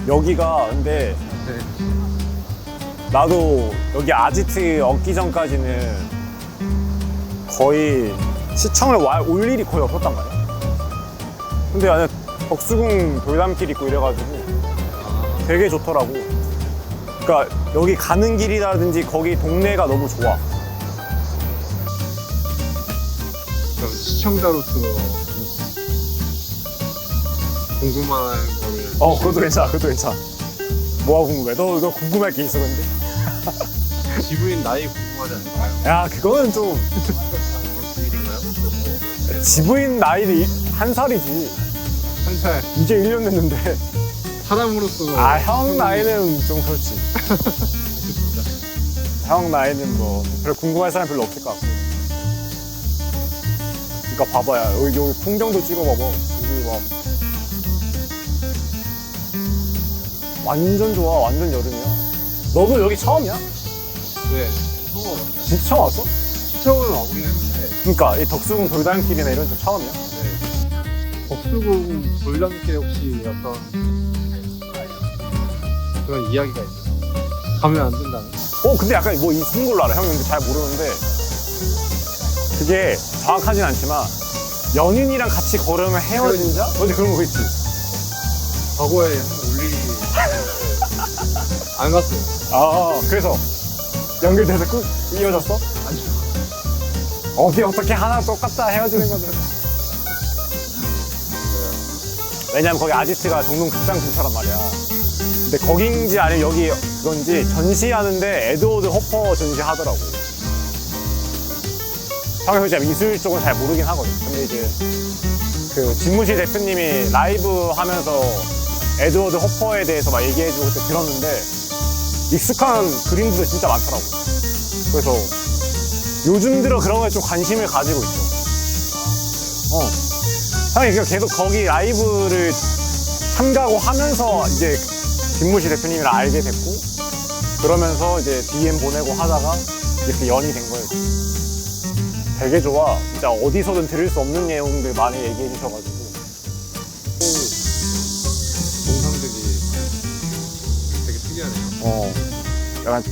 여기가 근데 네. 나도 여기 아지트 얻기 전까지는 거의 시청을 올 일이 거의 없었단 말이야. 근데 안에 덕수궁 돌담길 있고 이래가지고 되게 좋더라고. 그러니까 여기 가는 길이라든지 거기 동네가 너무 좋아. 그럼 시청자로서 궁금한 거를 그것도 괜찮아, 그것도 괜찮아. 뭐가 궁금해? 너 궁금할 게 있어, 근데? 지부인 나이 궁금하지 않을까요? 야, 그거는 좀. 그런 비밀인가요? 지부인 나이는 1살이지. 한 살 이제 1년 됐는데. 사람으로서 형 나이는 좀 그렇지. 형 나이는 뭐, 별로 궁금할 사람 별로 없을 것 같고. 그러니까 봐봐야. 여기 풍경도 찍어봐봐. 여기 막. 완전 좋아, 완전 여름이야. 너도 여기 처음이야? 네. 진짜 처음 왔어? 시청은 와보긴 했는데 그러니까 이 덕수궁 돌담길이나 이런 데 처음이야? 네. 덕수궁 돌담길에 혹시 어떤 그런 이야기가 있나요? 가면 안 된다는? 근데 약간 뭐 있는 걸로 알아. 형이 근데 잘 모르는데. 그게 정확하진 않지만, 연인이랑 같이 걸으면 헤어진다? 어디 그런 거 있지? 과거에 한 올리 안 갔어요. 그래서 연결돼서 꾹 이어졌어? 아니요. 어떻게 하나 똑같다 헤어지는 거지. 왜냐면 거기 아지트가 종동 극장 근처란 말이야. 근데 거긴지 아니면 여기 그건지 전시하는데 에드워드 허퍼 전시하더라고. 형이 진짜 미술 쪽은 잘 모르긴 하거든. 근데 이제 그 진무시 대표님이 라이브 하면서 에드워드 허퍼에 대해서 막 얘기해주고 그때 들었는데 익숙한 그림들도 진짜 많더라고. 그래서 요즘 들어 그런 거에 좀 관심을 가지고 있어. 형이 그냥 계속 거기 라이브를 참가하고 하면서 이제 김무시 대표님이랑 알게 됐고, 그러면서 이제 DM 보내고 하다가 이렇게 연이 된 거예요. 되게 좋아. 진짜 어디서든 들을 수 없는 내용들 많이 얘기해 주셔가지고. 동상들이 되게 특이하네요. 약간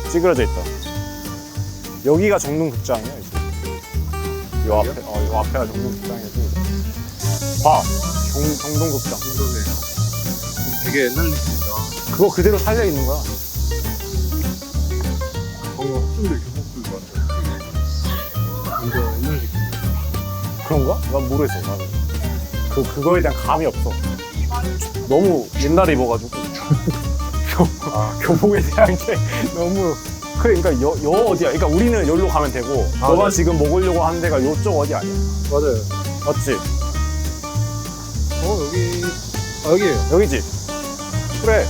찌그러져 있다. 여기가 정동극장이야, 이제. 요 앞에가 정동극장이고. 봐, 정동극장. 그러네요. 되게 옛날 느낌이다. 그거 그대로 살려 있는 거야. 학생들 교복들 같아요. 완전 옛날 느낌. 그런가? 난 모르겠어, 나는. 그거에 대한 감이 없어. 너무 옛날에 입어가지고. 교복에 대한 게 너무. 그러니까 여 어디야? 그러니까 우리는 여기로 가면 되고, 너가 네. 지금 먹으려고 하는 데가 요쪽 어디 아니야? 맞아요. 맞지? 여기 여기에요. 여기지? 그래.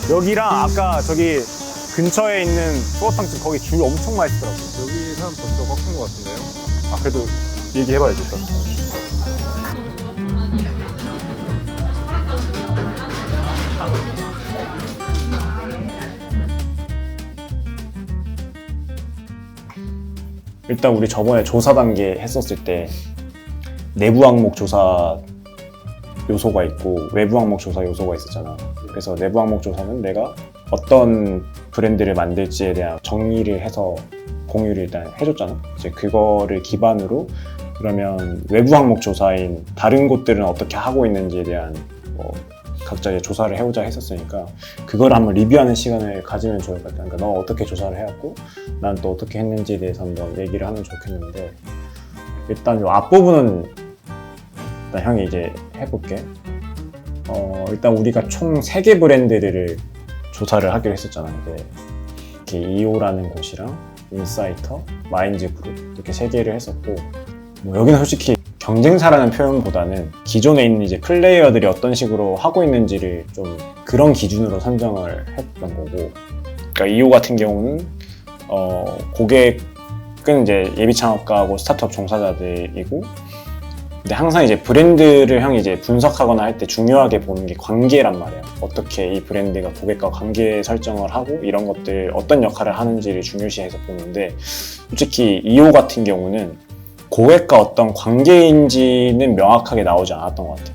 여기랑 아까 저기 근처에 있는 수어탕집 거기 줄 엄청 맛있더라고. 여기 사람 벌써 꽉한 것 같은데요? 그래도 얘기해봐야지, 일단. 일단 우리 저번에 조사 단계 했었을 때 내부 항목 조사 요소가 있고 외부 항목 조사 요소가 있었잖아. 그래서 내부 항목 조사는 내가 어떤 브랜드를 만들지에 대한 정의를 해서 공유를 일단 해줬잖아. 이제 그거를 기반으로 그러면 외부 항목 조사인 다른 곳들은 어떻게 하고 있는지에 대한 뭐 각자 이제 조사를 해오자 했었으니까 그걸 한번 리뷰하는 시간을 가지면 좋을 것 같아. 그러니까 너 어떻게 조사를 해왔고 난 또 어떻게 했는지에 대해서 한번 얘기를 하면 좋겠는데, 일단 이 앞부분은 일단 형이 이제 해볼게. 일단 우리가 총 3개 브랜드를 조사를 하기로 했었잖아. 이렇게 이오라는 곳이랑 인사이터, 마인즈 그룹 이렇게 3개를 했었고, 뭐 여기는 솔직히 경쟁사라는 표현보다는 기존에 있는 이제 플레이어들이 어떤 식으로 하고 있는지를 좀 그런 기준으로 선정을 했던 거고, 그러니까 이오 같은 경우는 고객은 이제 예비 창업가하고 스타트업 종사자들이고, 근데 항상 이제 브랜드를 형이 이제 분석하거나 할 때 중요하게 보는 게 관계란 말이야. 어떻게 이 브랜드가 고객과 관계 설정을 하고 이런 것들 어떤 역할을 하는지를 중요시해서 보는데, 솔직히 이오 같은 경우는 고객과 어떤 관계인지는 명확하게 나오지 않았던 것 같아.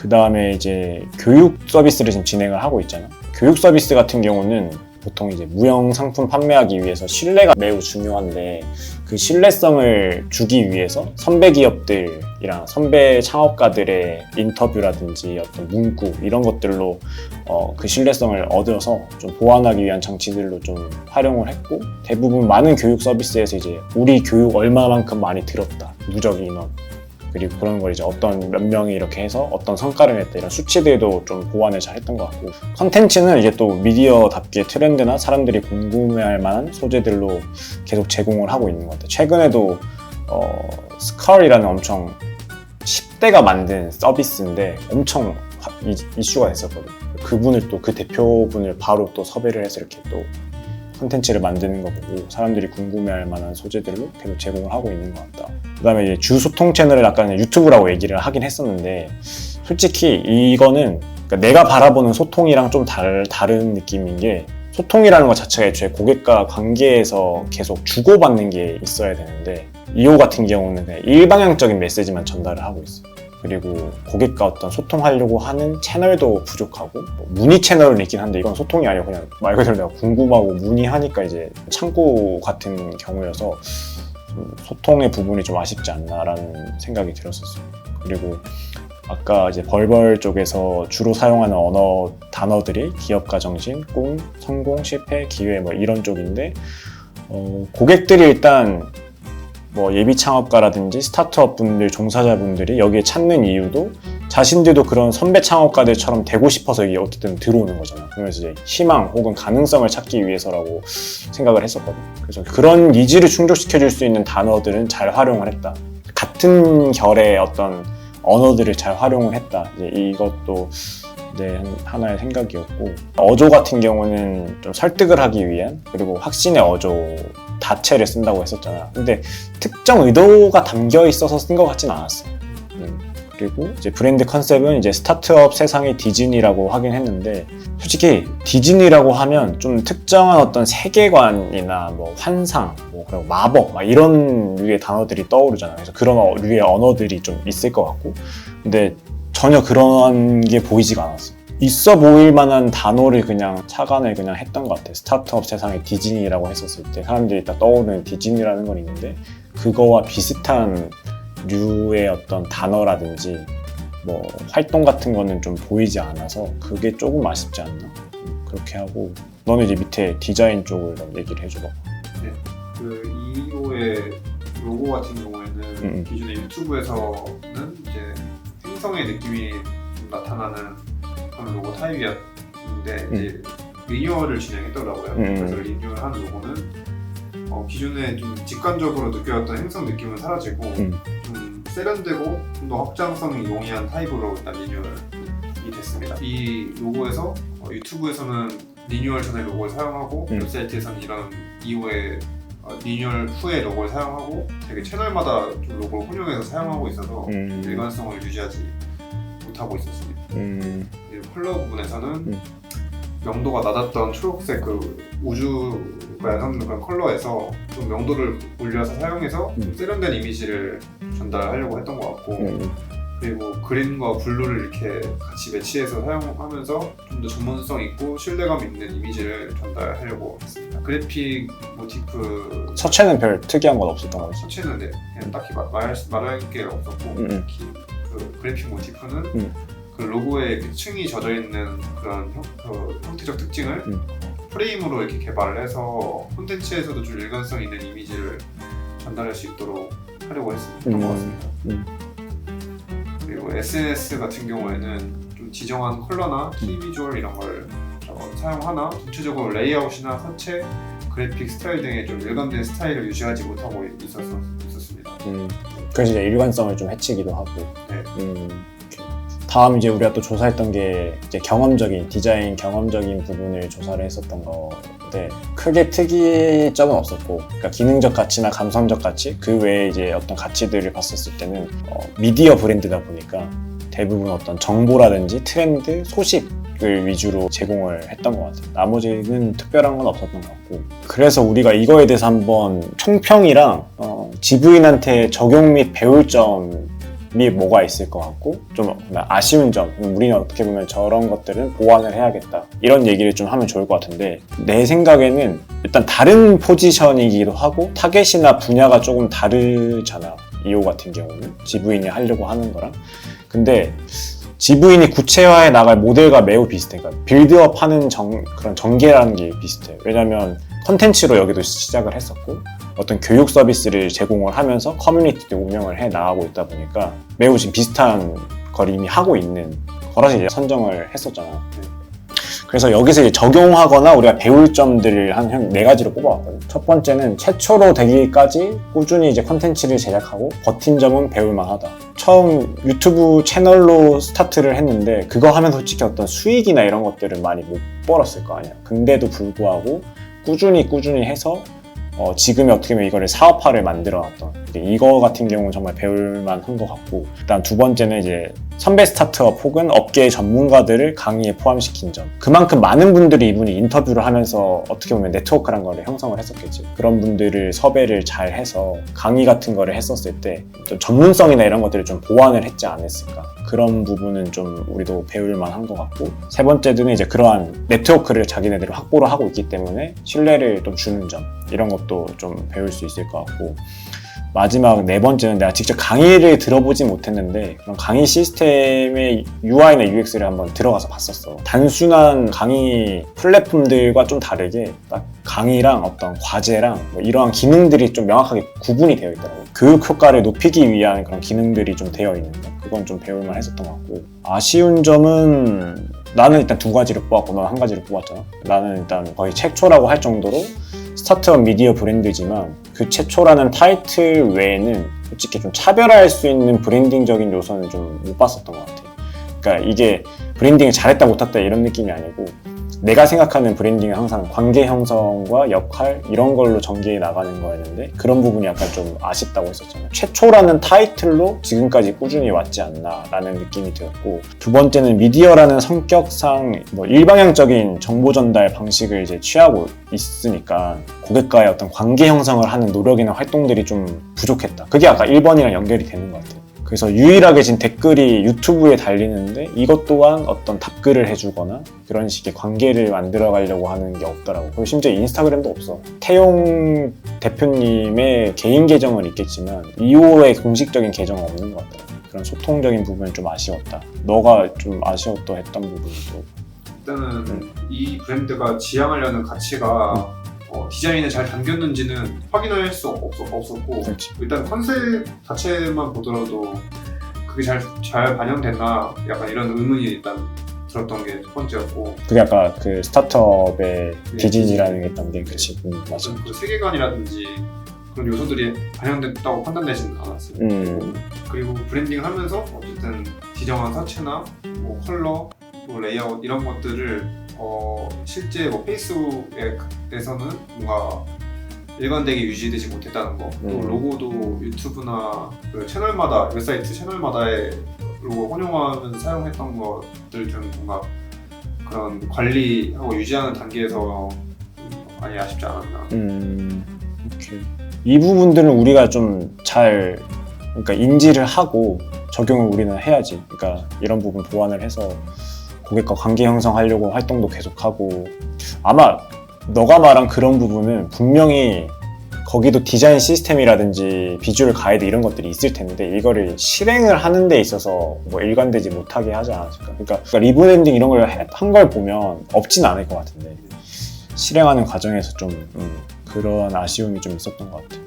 그 다음에 이제 교육 서비스를 지금 진행을 하고 있잖아. 교육 서비스 같은 경우는 보통 이제 무형 상품 판매하기 위해서 신뢰가 매우 중요한데 그 신뢰성을 주기 위해서 선배 기업들이랑 선배 창업가들의 인터뷰라든지 어떤 문구 이런 것들로 그 신뢰성을 얻어서 좀 보완하기 위한 장치들로 좀 활용을 했고, 대부분 많은 교육 서비스에서 이제 우리 교육 얼마만큼 많이 들었다, 누적 인원, 그리고 그런 걸 이제 어떤 몇 명이 이렇게 해서 어떤 성과를 냈다, 이런 수치들도 좀 보완을 잘 했던 것 같고, 컨텐츠는 이제 또 미디어답게 트렌드나 사람들이 궁금해할 만한 소재들로 계속 제공을 하고 있는 것 같아요. 최근에도 스컬이라는 엄청 10대가 만든 서비스인데 엄청 이슈가 됐었거든요. 그분을 또 그 대표분을 바로 또 섭외를 해서 이렇게 또 콘텐츠를 만드는 거 보고 사람들이 궁금해할 만한 소재들로 계속 제공을 하고 있는 것 같다. 그 다음에 이제 주 소통 채널을 아까 유튜브라고 얘기를 하긴 했었는데, 솔직히 이거는 그러니까 내가 바라보는 소통이랑 좀 다른 느낌인 게, 소통이라는 것 자체가 애초에 고객과 관계에서 계속 주고받는 게 있어야 되는데, 이호 같은 경우는 그냥 일방향적인 메시지만 전달을 하고 있어요. 그리고 고객과 어떤 소통하려고 하는 채널도 부족하고, 뭐 문의 채널은 있긴 한데 이건 소통이 아니고 그냥 말 그대로 내가 궁금하고 문의하니까 이제 창구 같은 경우여서 좀 소통의 부분이 좀 아쉽지 않나라는 생각이 들었었어요. 그리고 아까 이제 벌벌 쪽에서 주로 사용하는 언어 단어들이 기업가 정신, 꿈, 성공, 실패, 기회 뭐 이런 쪽인데, 고객들이 일단 뭐 예비 창업가라든지 스타트업 분들, 종사자분들이 여기에 찾는 이유도 자신들도 그런 선배 창업가들처럼 되고 싶어서 이게 어쨌든 들어오는 거잖아. 그러면서 이제 희망 혹은 가능성을 찾기 위해서라고 생각을 했었거든. 그래서 그런 니즈를 충족시켜줄 수 있는 단어들은 잘 활용을 했다. 같은 결의 어떤 언어들을 잘 활용을 했다. 이제 이것도 하나의 생각이었고, 어조 같은 경우는 좀 설득을 하기 위한, 그리고 확신의 어조 다체를 쓴다고 했었잖아. 근데 특정 의도가 담겨 있어서 쓴 것 같진 않았어. 그리고 이제 브랜드 컨셉은 이제 스타트업 세상의 디즈니라고 하긴 했는데, 솔직히 디즈니라고 하면 좀 특정한 어떤 세계관이나 뭐 환상, 뭐 그리고 마법 막 이런 류의 단어들이 떠오르잖아. 그래서 그런 류의 언어들이 좀 있을 것 같고, 근데 전혀 그런 게 보이지가 않았어. 있어 보일 만한 단어를 그냥 착안을 그냥 했던 것 같아. 스타트업 세상의 디즈니라고 했었을 때 사람들이 딱 떠오르는 디즈니라는 건 있는데, 그거와 비슷한 류의 어떤 단어라든지 뭐 활동 같은 거는 좀 보이지 않아서 그게 조금 아쉽지 않나? 그렇게 하고, 너는 이제 밑에 디자인 쪽을 좀 얘기를 해줘봐. 네, 그 2호의 로고 같은 경우에는 기존의 유튜브에서는 이제 행성의 느낌이 좀 나타나는 그런 로고 타입이었는데 이제 리뉴얼을 진행했더라고요. 그래서 리뉴얼한 로고는 기존에 좀 직관적으로 느껴졌던 행성 느낌은 사라지고 좀 세련되고 좀 더 확장성이 용이한 타입으로 일단 리뉴얼이 됐습니다. 이 로고에서 유튜브에서는 리뉴얼 전에 로고를 사용하고 웹사이트에서는 이런 이후에 리뉴얼 후에 로고를 사용하고 되게 채널마다 좀 로고를 혼용해서 사용하고 있어서 일관성을 유지하지 못하고 있었습니다. 그리고 컬러 부분에서는 명도가 낮았던 초록색 그 우주가 연상되는 그런 컬러에서 좀 명도를 올려서 사용해서 세련된 이미지를 전달하려고 했던 것 같고, 그리고 그린과 블루를 이렇게 같이 매치해서 사용하면서 좀 더 전문성 있고 신뢰감 있는 이미지를 전달하려고 했습니다. 그래픽 모티프 서체는 별 특이한 건 없었던 거지. 서체는 네, 그냥 딱히 말할 게 없었고, 특히 그 그래픽 모티프는 그 로고에 층이 젖어 있는 그런 형태적 특징을 프레임으로 이렇게 개발을 해서 콘텐츠에서도 좀 일관성 있는 이미지를 전달할 수 있도록 하려고 했던 것 같습니다. 그리고 SNS 같은 경우에는 좀 지정한 컬러나 키 비주얼 이런 걸 사용하나 전체적으로 레이아웃이나 서체, 그래픽 스타일 등의 좀 일관된 스타일을 유지하지 못하고 있었습니다. 그래서 이제 일관성을 좀 해치기도 하고. 네. 다음 이제 우리가 또 조사했던 게 이제 경험적인 디자인 경험적인 부분을 조사를 했었던 건데, 크게 특이점은 없었고, 그러니까 기능적 가치나 감성적 가치 그 외에 이제 어떤 가치들을 봤었을 때는 미디어 브랜드다 보니까 대부분 어떤 정보라든지 트렌드, 소식을 위주로 제공을 했던 것 같아요. 나머지는 특별한 건 없었던 것 같고, 그래서 우리가 이거에 대해서 한번 총평이랑 지부인한테 적용 및 배울 점 뭐가 있을 것 같고 좀 아쉬운 점, 우리는 어떻게 보면 저런 것들은 보완을 해야겠다 이런 얘기를 좀 하면 좋을 것 같은데, 내 생각에는 일단 다른 포지션이기도 하고 타겟이나 분야가 조금 다르잖아. 이호 같은 경우는 지브인이 하려고 하는 거랑. 근데 지브인이 구체화해 나갈 모델과 매우 비슷해. 그러니까 빌드업 하는 그런 전개라는 게 비슷해. 왜냐면 컨텐츠로 여기도 시작을 했었고 어떤 교육 서비스를 제공을 하면서 커뮤니티도 운영을 해 나가고 있다 보니까 매우 지금 비슷한 걸 이미 하고 있는 거라서 이제 선정을 했었잖아. 그래서 여기서 이제 적용하거나 우리가 배울 점들을 한 4가지로 뽑아왔거든. 첫 번째는 최초로 되기까지 꾸준히 이제 컨텐츠를 제작하고 버틴 점은 배울만하다. 처음 유튜브 채널로 스타트를 했는데 그거 하면 솔직히 어떤 수익이나 이런 것들은 많이 못 벌었을 거 아니야. 근데도 불구하고 꾸준히 해서 지금이 어떻게 보면 이거를 사업화를 만들어놨던, 이거 같은 경우는 정말 배울만한 것 같고, 일단 두 번째는 이제 선배 스타트업 혹은 업계의 전문가들을 강의에 포함시킨 점. 그만큼 많은 분들이 이분이 인터뷰를 하면서 어떻게 보면 네트워크란 거를 형성을 했었겠지. 그런 분들을 섭외를 잘 해서 강의 같은 거를 했었을 때 좀 전문성이나 이런 것들을 좀 보완을 했지 않았을까. 그런 부분은 좀 우리도 배울 만한 것 같고, 세 번째는 이제 그러한 네트워크를 자기네들이 확보를 하고 있기 때문에 신뢰를 좀 주는 점, 이런 것도 좀 배울 수 있을 것 같고, 마지막 4번째는 내가 직접 강의를 들어보지 못했는데 그런 강의 시스템의 UI나 UX를 한번 들어가서 봤었어. 단순한 강의 플랫폼들과 좀 다르게 딱 강의랑 어떤 과제랑 뭐 이러한 기능들이 좀 명확하게 구분이 되어 있더라고. 교육 효과를 높이기 위한 그런 기능들이 좀 되어 있는 거, 그건 좀 배울만 했었던 것 같고, 아쉬운 점은 나는 일단 2가지를 뽑았고 넌 1가지를 뽑았잖아. 나는 일단 거의 최초라고 할 정도로 스타트업 미디어 브랜드지만 그 최초라는 타이틀 외에는 솔직히 좀 차별화할 수 있는 브랜딩적인 요소는 좀 못 봤었던 것 같아. 그러니까 이게 브랜딩을 잘했다 못했다 이런 느낌이 아니고, 내가 생각하는 브랜딩은 항상 관계 형성과 역할 이런 걸로 전개해 나가는 거였는데 그런 부분이 약간 좀 아쉽다고 했었잖아요. 최초라는 타이틀로 지금까지 꾸준히 왔지 않나 라는 느낌이 들었고, 두 번째는 미디어라는 성격상 뭐 일방향적인 정보 전달 방식을 이제 취하고 있으니까 고객과의 어떤 관계 형성을 하는 노력이나 활동들이 좀 부족했다. 그게 아까 1번이랑 연결이 되는 것 같아요. 그래서 유일하게 지금 댓글이 유튜브에 달리는데 이것 또한 어떤 답글을 해주거나 그런 식의 관계를 만들어 가려고 하는 게 없더라고. 그리고 심지어 인스타그램도 없어. 태용 대표님의 개인 계정은 있겠지만 2호의 공식적인 계정은 없는 것 같더라고. 그런 소통적인 부분이 좀 아쉬웠다. 너가 좀 아쉬웠다 했던 부분도. 일단은 이 브랜드가 지향하려는 가치가 디자인에 잘 담겼는지는 확인할 수 없었고, 그렇지. 일단 컨셉 자체만 보더라도 그게 잘 반영됐나 약간 이런 의문이 일단 들었던 게 첫 번째였고, 그게 아까 그 스타트업의 비즈니스라는 게 있던 게 그치. 맞아. 그 세계관이라든지 그런 요소들이 반영됐다고 판단되지는 않았어요. 그리고 브랜딩을 하면서 어쨌든 지정한 서체나 뭐 컬러, 뭐 레이아웃 이런 것들을 실제 뭐 페이스북에서는 뭔가 일관되게 유지되지 못했다는 거, 또 로고도 유튜브나 그 채널마다, 웹사이트 채널마다의 로고 혼용하면서 사용했던 것들 좀 뭔가 그런 관리하고 유지하는 단계에서 많이 아쉽지 않았나. 오케이. 이 부분들은 우리가 좀 잘 그러니까 인지를 하고 적용을 우리는 해야지. 그러니까 이런 부분 보완을 해서 고객과 관계 형성하려고 활동도 계속하고, 아마 너가 말한 그런 부분은 분명히 거기도 디자인 시스템이라든지 비주얼 가이드 이런 것들이 있을 텐데 이거를 실행을 하는 데 있어서 뭐 일관되지 못하게 하지 않았을까. 그러니까 리브랜딩 이런 걸 한 걸 보면 없진 않을 것 같은데 실행하는 과정에서 좀 그런 아쉬움이 좀 있었던 것 같아.